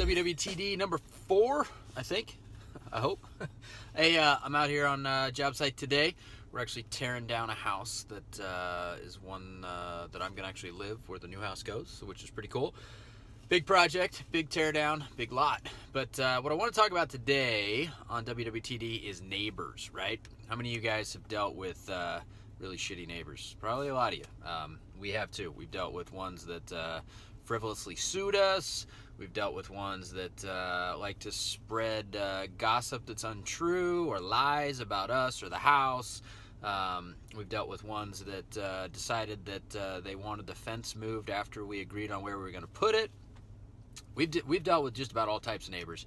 WWTD number 4, I think. I hope. Hey, I'm out here on job site today. We're actually tearing down a house that is one that I'm going to actually live where the new house goes, which is pretty cool. Big project, big tear down, big lot. But what I want to talk about today on WWTD is neighbors, right? How many of you guys have dealt with really shitty neighbors? Probably a lot of you. We have too. We've dealt with ones that frivolously sued us. We've dealt with ones that like to spread gossip that's untrue or lies about us or the house. We've dealt with ones that decided that they wanted the fence moved after we agreed on where we were going to put it. We've dealt with just about all types of neighbors,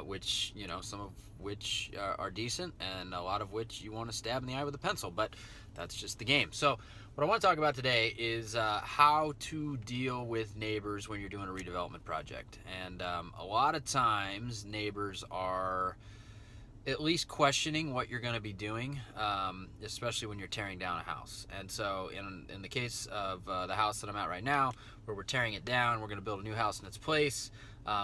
which, you know, some of which are decent and a lot of which you want to stab in the eye with a pencil, but that's just the game. So what I want to talk about today is how to deal with neighbors when you're doing a redevelopment project. And a lot of times neighbors are at least questioning what you're going to be doing, especially when you're tearing down a house. And so in the case of the house that I'm at right now, where we're tearing it down, we're going to build a new house in its place.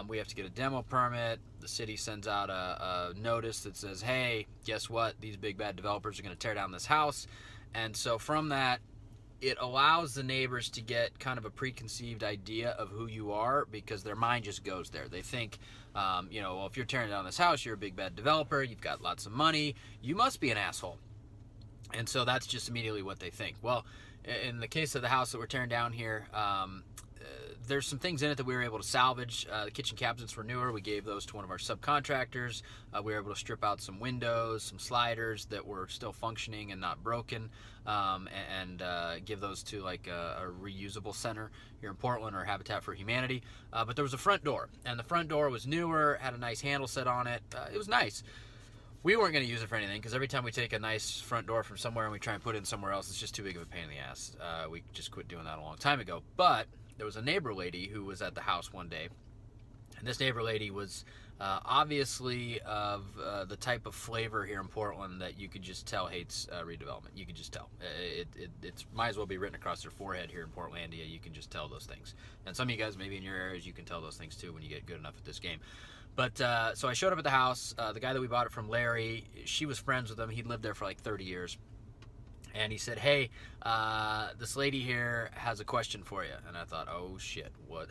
We have to get a demo permit. The city sends out a notice that says, hey, guess what? These big bad developers are going to tear down this house. And so from that, it allows the neighbors to get kind of a preconceived idea of who you are, because their mind just goes there. They think, well, if you're tearing down this house, you're a big bad developer, you've got lots of money, you must be an asshole. And so that's just immediately what they think. Well, in the case of the house that we're tearing down here, there's some things in it that we were able to salvage. The kitchen cabinets were newer. We gave those to one of our subcontractors. We were able to strip out some windows, some sliders that were still functioning and not broken, and give those to like a reusable center here in Portland, or Habitat for Humanity. But there was a front door, and the front door was newer, had a nice handle set on it. It was nice. We weren't going to use it for anything, because every time we take a nice front door from somewhere and we try and put it in somewhere else, it's just too big of a pain in the ass. We just quit doing that a long time ago. But there was a neighbor lady who was at the house one day, and this neighbor lady was obviously of the type of flavor here in Portland that you could just tell hates redevelopment. You could just tell. It might as well be written across their forehead here in Portlandia. You can just tell those things. And some of you guys, maybe in your areas, you can tell those things too when you get good enough at this game. But so I showed up at the house. The guy that we bought it from, Larry, she was friends with him. He'd lived there for like 30 years. And he said, hey, this lady here has a question for you. And I thought, oh, shit, what?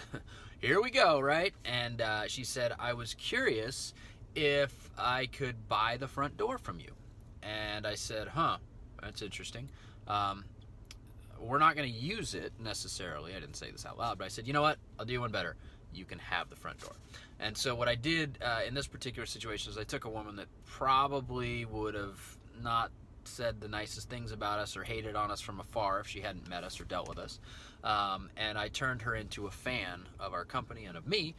Here we go, right? And she said, I was curious if I could buy the front door from you. And I said, huh, that's interesting. We're not going to use it necessarily. I didn't say this out loud, but I said, you know what? I'll do one better. You can have the front door. And so what I did in this particular situation is I took a woman that probably would have not said the nicest things about us or hated on us from afar if she hadn't met us or dealt with us, and I turned her into a fan of our company and of me,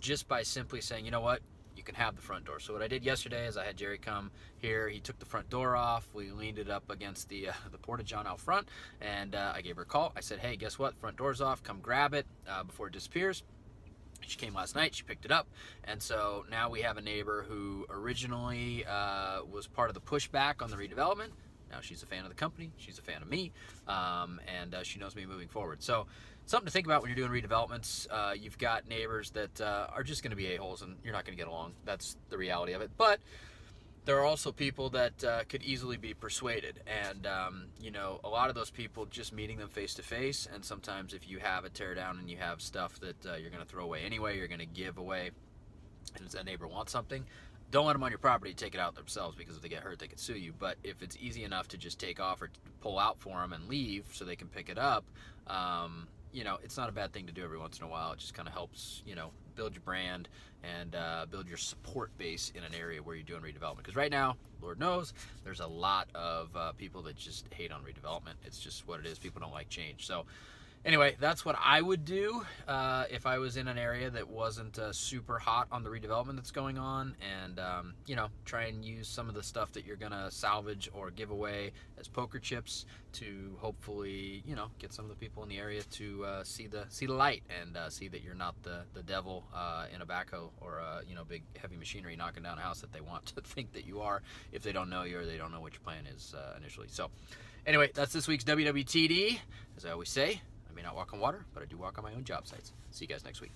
just by simply saying, you know what, you can have the front door. So what I did yesterday is I had Jerry come here. He took the front door off. We leaned it up against the porta-john out front, and I gave her a call. I said, hey, guess what, front door's off, come grab it before it disappears. She came last night, she picked it up, and so now we have a neighbor who originally was part of the pushback on the redevelopment. Now she's a fan of the company, she's a fan of me, and she knows me moving forward. So something to think about when you're doing redevelopments. You've got neighbors that are just going to be a-holes, and you're not going to get along. That's the reality of it. But there are also people that could easily be persuaded, and a lot of those people, just meeting them face to face, and sometimes if you have a tear down and you have stuff that you're going to throw away anyway, you're going to give away, and a neighbor wants something, don't let them on your property take it out themselves, because if they get hurt, they could sue you. But if it's easy enough to just take off or pull out for them and leave so they can pick it up, it's not a bad thing to do every once in a while. It just kind of helps, build your brand and build your support base in an area where you're doing redevelopment. Because right now, Lord knows, there's a lot of people that just hate on redevelopment. It's just what it is. People don't like change. So anyway, that's what I would do if I was in an area that wasn't super hot on the redevelopment that's going on, and try and use some of the stuff that you're gonna salvage or give away as poker chips to hopefully get some of the people in the area to see the light and see that you're not the devil in a backhoe or big heavy machinery knocking down a house that they want to think that you are, if they don't know you or they don't know what your plan is initially. So anyway, that's this week's WWTD. As I always say, I may not walk on water, but I do walk on my own job sites. See you guys next week.